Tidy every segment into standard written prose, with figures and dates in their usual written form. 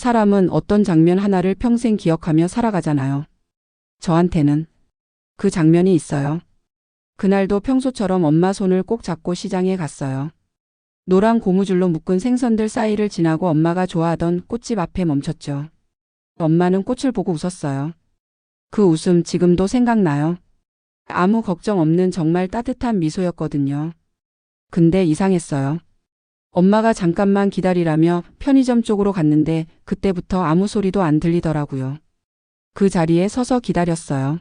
사람은 어떤 장면 하나를 평생 기억하며 살아가잖아요. 저한테는 그 장면이 있어요. 그날도 평소처럼 엄마 손을 꼭 잡고 시장에 갔어요. 노란 고무줄로 묶은 생선들 사이를 지나고 엄마가 좋아하던 꽃집 앞에 멈췄죠. 엄마는 꽃을 보고 웃었어요. 그 웃음 지금도 생각나요. 아무 걱정 없는 정말 따뜻한 미소였거든요. 근데 이상했어요. 엄마가 잠깐만 기다리라며 편의점 쪽으로 갔는데 그때부터 아무 소리도 안 들리더라고요. 그 자리에 서서 기다렸어요.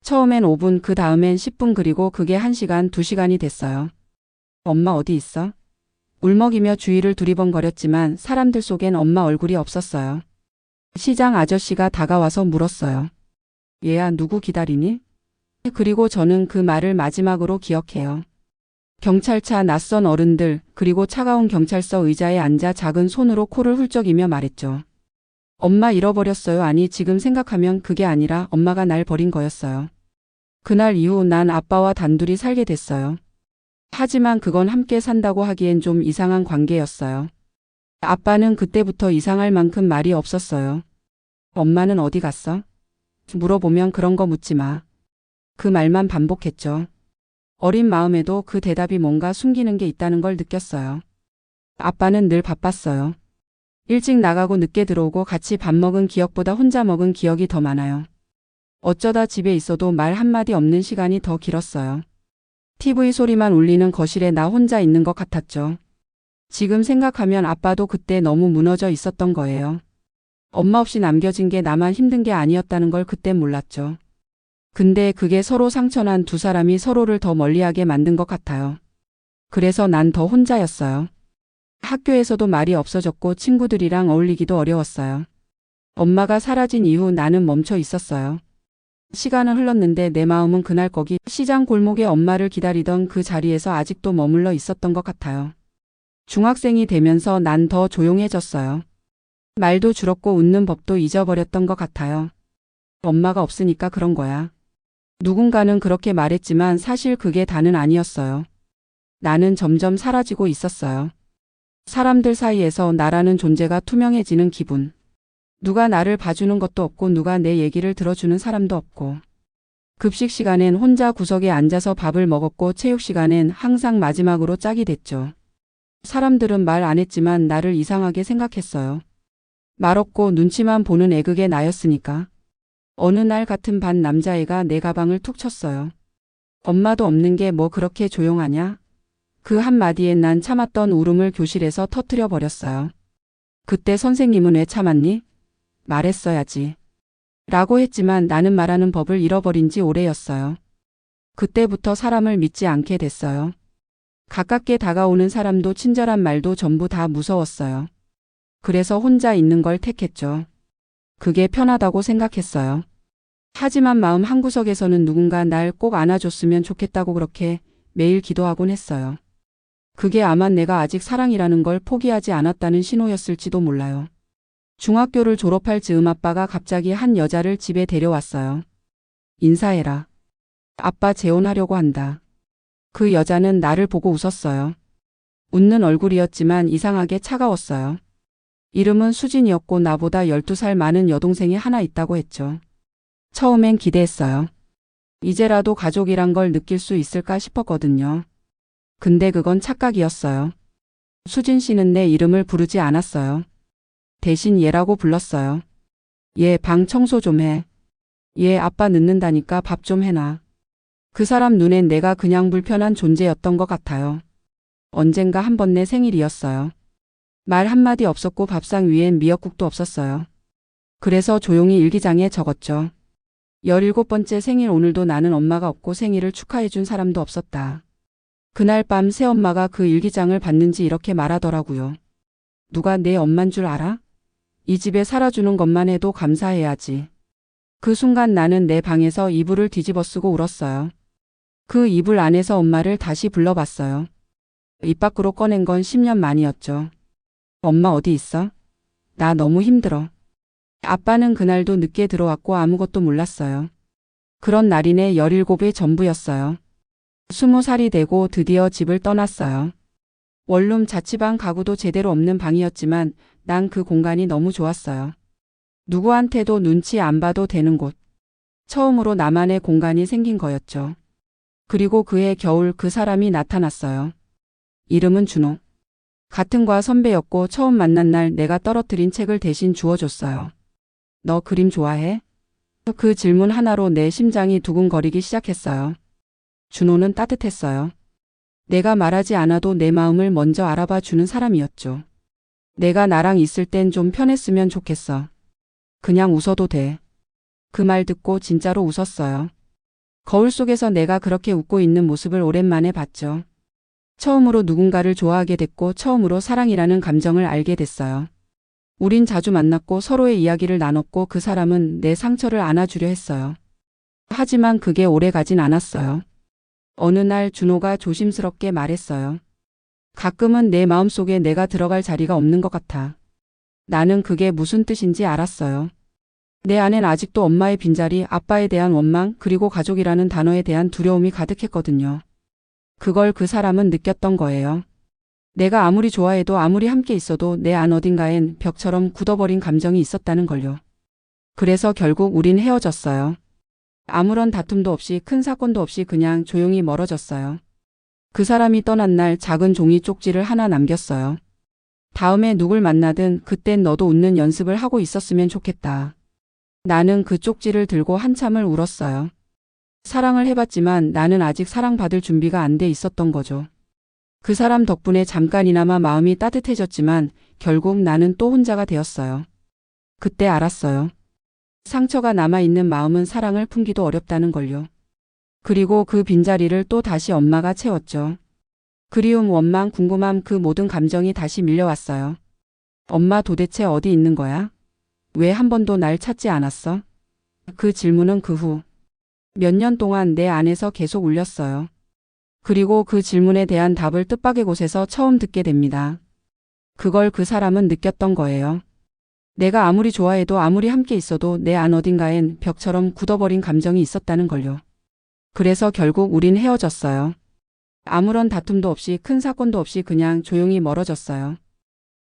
처음엔 5분, 그 다음엔 10분, 그리고 그게 1시간, 2시간이 됐어요. 엄마 어디 있어? 울먹이며 주위를 두리번거렸지만 사람들 속엔 엄마 얼굴이 없었어요. 시장 아저씨가 다가와서 물었어요. 얘야, 누구 기다리니? 그리고 저는 그 말을 마지막으로 기억해요. 경찰차, 낯선 어른들, 그리고 차가운 경찰서 의자에 앉아 작은 손으로 코를 훌쩍이며 말했죠. 엄마 잃어버렸어요. 아니, 지금 생각하면 그게 아니라 엄마가 날 버린 거였어요. 그날 이후 난 아빠와 단둘이 살게 됐어요. 하지만 그건 함께 산다고 하기엔 좀 이상한 관계였어요. 아빠는 그때부터 이상할 만큼 말이 없었어요. 엄마는 어디 갔어? 물어보면 그런 거 묻지 마. 그 말만 반복했죠. 어린 마음에도 그 대답이 뭔가 숨기는 게 있다는 걸 느꼈어요. 아빠는 늘 바빴어요. 일찍 나가고 늦게 들어오고 같이 밥 먹은 기억보다 혼자 먹은 기억이 더 많아요. 어쩌다 집에 있어도 말 한마디 없는 시간이 더 길었어요. TV 소리만 울리는 거실에 나 혼자 있는 것 같았죠. 지금 생각하면 아빠도 그때 너무 무너져 있었던 거예요. 엄마 없이 남겨진 게 나만 힘든 게 아니었다는 걸 그땐 몰랐죠. 근데 그게 서로 상처난 두 사람이 서로를 더 멀리하게 만든 것 같아요. 그래서 난 더 혼자였어요. 학교에서도 말이 없어졌고 친구들이랑 어울리기도 어려웠어요. 엄마가 사라진 이후 나는 멈춰 있었어요. 시간은 흘렀는데 내 마음은 그날 거기 시장 골목에 엄마를 기다리던 그 자리에서 아직도 머물러 있었던 것 같아요. 중학생이 되면서 난 더 조용해졌어요. 말도 줄었고 웃는 법도 잊어버렸던 것 같아요. 엄마가 없으니까 그런 거야. 누군가는 그렇게 말했지만 사실 그게 다는 아니었어요. 나는 점점 사라지고 있었어요. 사람들 사이에서 나라는 존재가 투명해지는 기분. 누가 나를 봐주는 것도 없고 누가 내 얘기를 들어주는 사람도 없고. 급식 시간엔 혼자 구석에 앉아서 밥을 먹었고 체육 시간엔 항상 마지막으로 짝이 됐죠. 사람들은 말 안 했지만 나를 이상하게 생각했어요. 말 없고 눈치만 보는 애그게 나였으니까. 어느 날 같은 반 남자애가 내 가방을 툭 쳤어요. 엄마도 없는 게 뭐 그렇게 조용하냐? 그 한마디에 난 참았던 울음을 교실에서 터뜨려 버렸어요. 그때 선생님은 왜 참았니? 말했어야지. 라고 했지만 나는 말하는 법을 잃어버린 지 오래였어요. 그때부터 사람을 믿지 않게 됐어요. 가깝게 다가오는 사람도 친절한 말도 전부 다 무서웠어요. 그래서 혼자 있는 걸 택했죠. 그게 편하다고 생각했어요. 하지만 마음 한구석에서는 누군가 날 꼭 안아줬으면 좋겠다고 그렇게 매일 기도하곤 했어요. 그게 아마 내가 아직 사랑이라는 걸 포기하지 않았다는 신호였을지도 몰라요. 중학교를 졸업할 즈음 아빠가 갑자기 한 여자를 집에 데려왔어요. 인사해라. 아빠 재혼하려고 한다. 그 여자는 나를 보고 웃었어요. 웃는 얼굴이었지만 이상하게 차가웠어요. 이름은 수진이었고 나보다 12살 많은 여동생이 하나 있다고 했죠. 처음엔 기대했어요. 이제라도 가족이란 걸 느낄 수 있을까 싶었거든요. 근데 그건 착각이었어요. 수진 씨는 내 이름을 부르지 않았어요. 대신 얘라고 불렀어요. 얘 방 청소 좀 해. 얘 아빠 늦는다니까 밥 좀 해놔. 그 사람 눈엔 내가 그냥 불편한 존재였던 것 같아요. 언젠가 한 번 내 생일이었어요. 말 한마디 없었고 밥상 위엔 미역국도 없었어요. 그래서 조용히 일기장에 적었죠. 17번째 생일 오늘도 나는 엄마가 없고 생일을 축하해준 사람도 없었다. 그날 밤 새엄마가 그 일기장을 봤는지 이렇게 말하더라고요. 누가 내 엄만 줄 알아? 이 집에 살아주는 것만 해도 감사해야지. 그 순간 나는 내 방에서 이불을 뒤집어 쓰고 울었어요. 그 이불 안에서 엄마를 다시 불러봤어요. 입 밖으로 꺼낸 건 10년 만이었죠. 엄마 어디 있어? 나 너무 힘들어. 아빠는 그날도 늦게 들어왔고 아무것도 몰랐어요. 그런 날이 내 17의 전부였어요. 20살이 되고 드디어 집을 떠났어요. 원룸 자취방 가구도 제대로 없는 방이었지만 난 그 공간이 너무 좋았어요. 누구한테도 눈치 안 봐도 되는 곳. 처음으로 나만의 공간이 생긴 거였죠. 그리고 그해 겨울 그 사람이 나타났어요. 이름은 준호. 같은 과 선배였고 처음 만난 날 내가 떨어뜨린 책을 대신 주워줬어요. 너 그림 좋아해? 그 질문 하나로 내 심장이 두근거리기 시작했어요. 준호는 따뜻했어요. 내가 말하지 않아도 내 마음을 먼저 알아봐 주는 사람이었죠. 내가 나랑 있을 땐 좀 편했으면 좋겠어. 그냥 웃어도 돼. 그 말 듣고 진짜로 웃었어요. 거울 속에서 내가 그렇게 웃고 있는 모습을 오랜만에 봤죠. 처음으로 누군가를 좋아하게 됐고 처음으로 사랑이라는 감정을 알게 됐어요. 우린 자주 만났고 서로의 이야기를 나눴고 그 사람은 내 상처를 안아주려 했어요. 하지만 그게 오래 가진 않았어요. 어느 날 준호가 조심스럽게 말했어요. 가끔은 내 마음속에 내가 들어갈 자리가 없는 것 같아. 나는 그게 무슨 뜻인지 알았어요. 내 안엔 아직도 엄마의 빈자리, 아빠에 대한 원망, 그리고 가족이라는 단어에 대한 두려움이 가득했거든요. 그걸 그 사람은 느꼈던 거예요. 내가 아무리 좋아해도 아무리 함께 있어도 내 안 어딘가엔 벽처럼 굳어버린 감정이 있었다는 걸요. 그래서 결국 우린 헤어졌어요. 아무런 다툼도 없이 큰 사건도 없이 그냥 조용히 멀어졌어요. 그 사람이 떠난 날 작은 종이 쪽지를 하나 남겼어요. 다음에 누굴 만나든 그땐 너도 웃는 연습을 하고 있었으면 좋겠다. 나는 그 쪽지를 들고 한참을 울었어요. 사랑을 해봤지만 나는 아직 사랑받을 준비가 안 돼 있었던 거죠. 그 사람 덕분에 잠깐이나마 마음이 따뜻해졌지만 결국 나는 또 혼자가 되었어요. 그때 알았어요. 상처가 남아있는 마음은 사랑을 품기도 어렵다는 걸요. 그리고 그 빈자리를 또 다시 엄마가 채웠죠. 그리움, 원망, 궁금함, 그 모든 감정이 다시 밀려왔어요. 엄마 도대체 어디 있는 거야? 왜 한 번도 날 찾지 않았어? 그 질문은 그 후 몇 년 동안 내 안에서 계속 울렸어요. 그리고 그 질문에 대한 답을 뜻밖의 곳에서 처음 듣게 됩니다. 그걸 그 사람은 느꼈던 거예요. 내가 아무리 좋아해도 아무리 함께 있어도 내 안 어딘가엔 벽처럼 굳어버린 감정이 있었다는 걸요. 그래서 결국 우린 헤어졌어요. 아무런 다툼도 없이 큰 사건도 없이 그냥 조용히 멀어졌어요.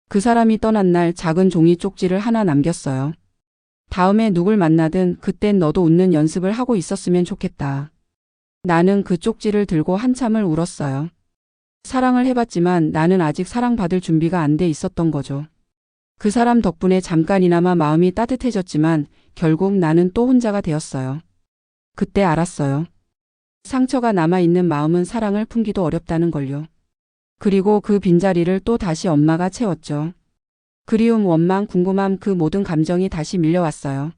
그 사람이 떠난 날 작은 종이 쪽지를 하나 남겼어요. 다음에 누굴 만나든 그땐 너도 웃는 연습을 하고 있었으면 좋겠다. 나는 그 쪽지를 들고 한참을 울었어요. 사랑을 해봤지만 나는 아직 사랑받을 준비가 안 돼 있었던 거죠. 그 사람 덕분에 잠깐이나마 마음이 따뜻해졌지만 결국 나는 또 혼자가 되었어요. 그때 알았어요. 상처가 남아있는 마음은 사랑을 품기도 어렵다는 걸요. 그리고 그 빈자리를 또 다시 엄마가 채웠죠. 그리움, 원망, 궁금함, 그 모든 감정이 다시 밀려왔어요.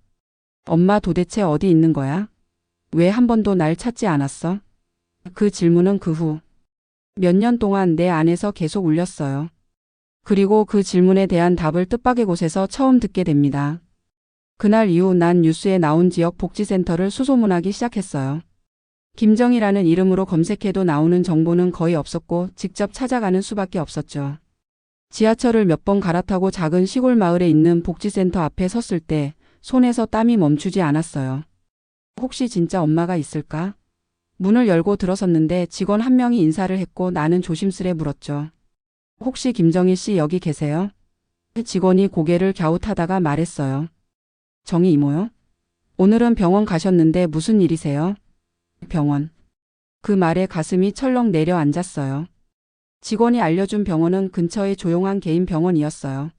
엄마 도대체 어디 있는 거야? 왜 한 번도 날 찾지 않았어? 그 질문은 그 후 몇 년 동안 내 안에서 계속 울렸어요. 그리고 그 질문에 대한 답을 뜻밖의 곳에서 처음 듣게 됩니다. 그날 이후 난 뉴스에 나온 지역 복지센터를 수소문하기 시작했어요. 김정희라는 이름으로 검색해도 나오는 정보는 거의 없었고 직접 찾아가는 수밖에 없었죠. 지하철을 몇 번 갈아타고 작은 시골 마을에 있는 복지센터 앞에 섰을 때 손에서 땀이 멈추지 않았어요. 혹시 진짜 엄마가 있을까? 문을 열고 들어섰는데 직원 한 명이 인사를 했고 나는 조심스레 물었죠. 혹시 김정희 씨 여기 계세요? 직원이 고개를 갸웃하다가 말했어요. 정희 이모요? 오늘은 병원 가셨는데 무슨 일이세요? 병원. 그 말에 가슴이 철렁 내려앉았어요. 직원이 알려준 병원은 근처의 조용한 개인 병원이었어요.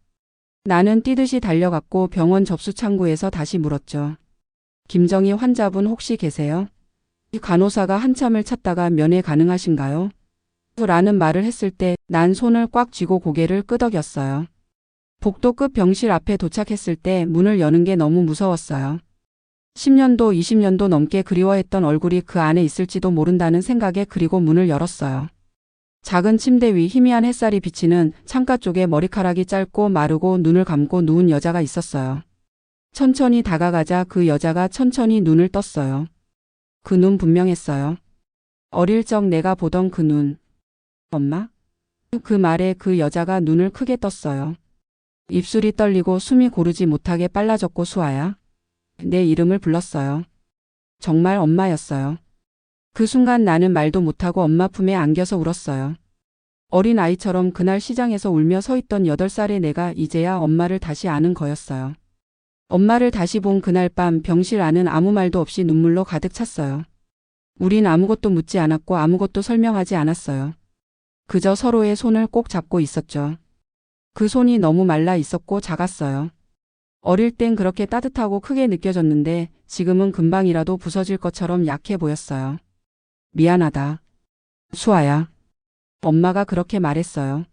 나는 뛰듯이 달려갔고 병원 접수 창구에서 다시 물었죠. 김정희 환자분 혹시 계세요? 간호사가 한참을 찾다가 면회 가능하신가요? 라는 말을 했을 때 난 손을 꽉 쥐고 고개를 끄덕였어요. 복도 끝 병실 앞에 도착했을 때 문을 여는 게 너무 무서웠어요. 10년도 20년도 넘게 그리워했던 얼굴이 그 안에 있을지도 모른다는 생각에 그리고 문을 열었어요. 작은 침대 위 희미한 햇살이 비치는 창가 쪽에 머리카락이 짧고 마르고 눈을 감고 누운 여자가 있었어요. 천천히 다가가자 그 여자가 천천히 눈을 떴어요. 그 눈 분명했어요. 어릴 적 내가 보던 그 눈. 엄마? 그 말에 그 여자가 눈을 크게 떴어요. 입술이 떨리고 숨이 고르지 못하게 빨라졌고 수아야. 내 이름을 불렀어요. 정말 엄마였어요. 그 순간 나는 말도 못하고 엄마 품에 안겨서 울었어요. 어린 아이처럼 그날 시장에서 울며 서 있던 8살의 내가 이제야 엄마를 다시 아는 거였어요. 엄마를 다시 본 그날 밤 병실 안은 아무 말도 없이 눈물로 가득 찼어요. 우린 아무것도 묻지 않았고 아무것도 설명하지 않았어요. 그저 서로의 손을 꼭 잡고 있었죠. 그 손이 너무 말라 있었고 작았어요. 어릴 땐 그렇게 따뜻하고 크게 느껴졌는데 지금은 금방이라도 부서질 것처럼 약해 보였어요. 미안하다. 수아야. 엄마가 그렇게 말했어요.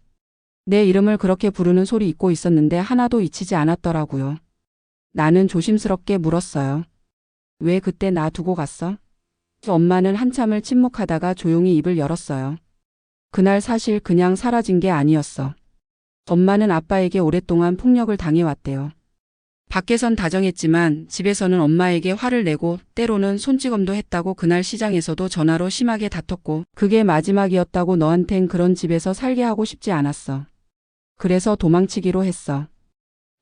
내 이름을 그렇게 부르는 소리 잊고 있었는데 하나도 잊히지 않았더라고요. 나는 조심스럽게 물었어요. 왜 그때 나 두고 갔어? 엄마는 한참을 침묵하다가 조용히 입을 열었어요. 그날 사실 그냥 사라진 게 아니었어. 엄마는 아빠에게 오랫동안 폭력을 당해왔대요. 밖에선 다정했지만 집에서는 엄마에게 화를 내고 때로는 손찌검도 했다고 그날 시장에서도 전화로 심하게 다퉜고 그게 마지막이었다고 너한텐 그런 집에서 살게 하고 싶지 않았어. 그래서 도망치기로 했어.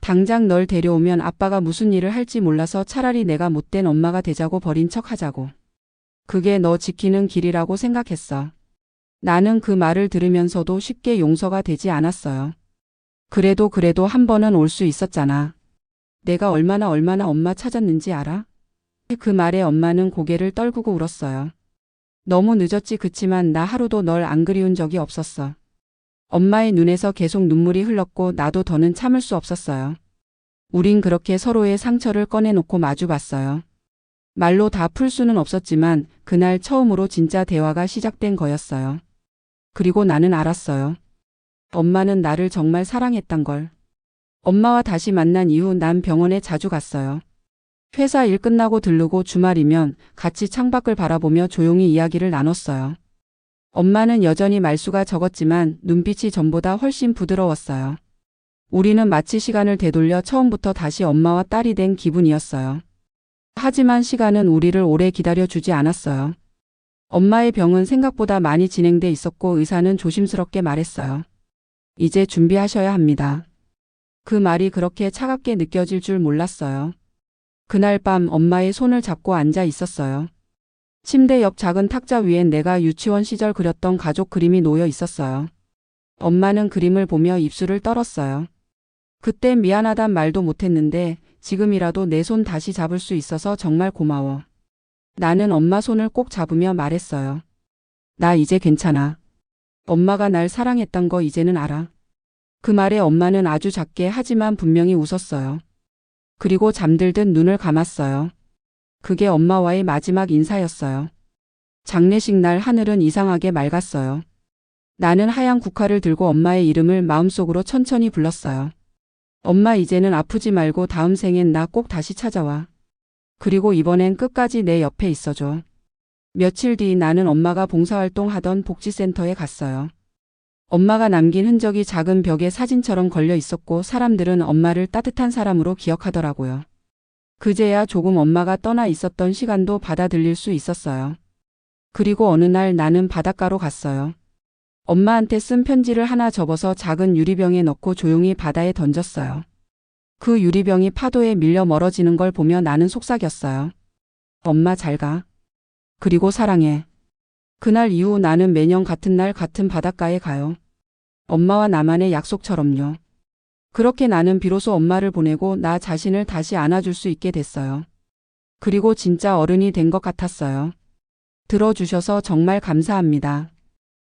당장 널 데려오면 아빠가 무슨 일을 할지 몰라서 차라리 내가 못된 엄마가 되자고 버린 척 하자고. 그게 너 지키는 길이라고 생각했어. 나는 그 말을 들으면서도 쉽게 용서가 되지 않았어요. 그래도 한 번은 올 수 있었잖아. 내가 얼마나 엄마 찾았는지 알아? 그 말에 엄마는 고개를 떨구고 울었어요. 너무 늦었지. 그치만 나 하루도 널 안 그리운 적이 없었어. 엄마의 눈에서 계속 눈물이 흘렀고 나도 더는 참을 수 없었어요. 우린 그렇게 서로의 상처를 꺼내놓고 마주봤어요. 말로 다 풀 수는 없었지만 그날 처음으로 진짜 대화가 시작된 거였어요. 그리고 나는 알았어요. 엄마는 나를 정말 사랑했단 걸. 엄마와 다시 만난 이후 난 병원에 자주 갔어요. 회사 일 끝나고 들르고 주말이면 같이 창밖을 바라보며 조용히 이야기를 나눴어요. 엄마는 여전히 말수가 적었지만 눈빛이 전보다 훨씬 부드러웠어요. 우리는 마치 시간을 되돌려 처음부터 다시 엄마와 딸이 된 기분이었어요. 하지만 시간은 우리를 오래 기다려주지 않았어요. 엄마의 병은 생각보다 많이 진행돼 있었고 의사는 조심스럽게 말했어요. 이제 준비하셔야 합니다. 그 말이 그렇게 차갑게 느껴질 줄 몰랐어요. 그날 밤 엄마의 손을 잡고 앉아 있었어요. 침대 옆 작은 탁자 위엔 내가 유치원 시절 그렸던 가족 그림이 놓여 있었어요. 엄마는 그림을 보며 입술을 떨었어요. 그땐 미안하단 말도 못했는데 지금이라도 내 손 다시 잡을 수 있어서 정말 고마워. 나는 엄마 손을 꼭 잡으며 말했어요. 나 이제 괜찮아. 엄마가 날 사랑했던 거 이제는 알아. 그 말에 엄마는 아주 작게 하지만 분명히 웃었어요. 그리고 잠들듯 눈을 감았어요. 그게 엄마와의 마지막 인사였어요. 장례식 날 하늘은 이상하게 맑았어요. 나는 하얀 국화를 들고 엄마의 이름을 마음속으로 천천히 불렀어요. 엄마 이제는 아프지 말고 다음 생엔 나 꼭 다시 찾아와. 그리고 이번엔 끝까지 내 옆에 있어줘. 며칠 뒤 나는 엄마가 봉사활동 하던 복지센터에 갔어요. 엄마가 남긴 흔적이 작은 벽에 사진처럼 걸려 있었고 사람들은 엄마를 따뜻한 사람으로 기억하더라고요. 그제야 조금 엄마가 떠나 있었던 시간도 받아들일 수 있었어요. 그리고 어느 날 나는 바닷가로 갔어요. 엄마한테 쓴 편지를 하나 접어서 작은 유리병에 넣고 조용히 바다에 던졌어요. 그 유리병이 파도에 밀려 멀어지는 걸 보며 나는 속삭였어요. 엄마 잘 가. 그리고 사랑해. 그날 이후 나는 매년 같은 날 같은 바닷가에 가요. 엄마와 나만의 약속처럼요. 그렇게 나는 비로소 엄마를 보내고 나 자신을 다시 안아줄 수 있게 됐어요. 그리고 진짜 어른이 된 것 같았어요. 들어주셔서 정말 감사합니다.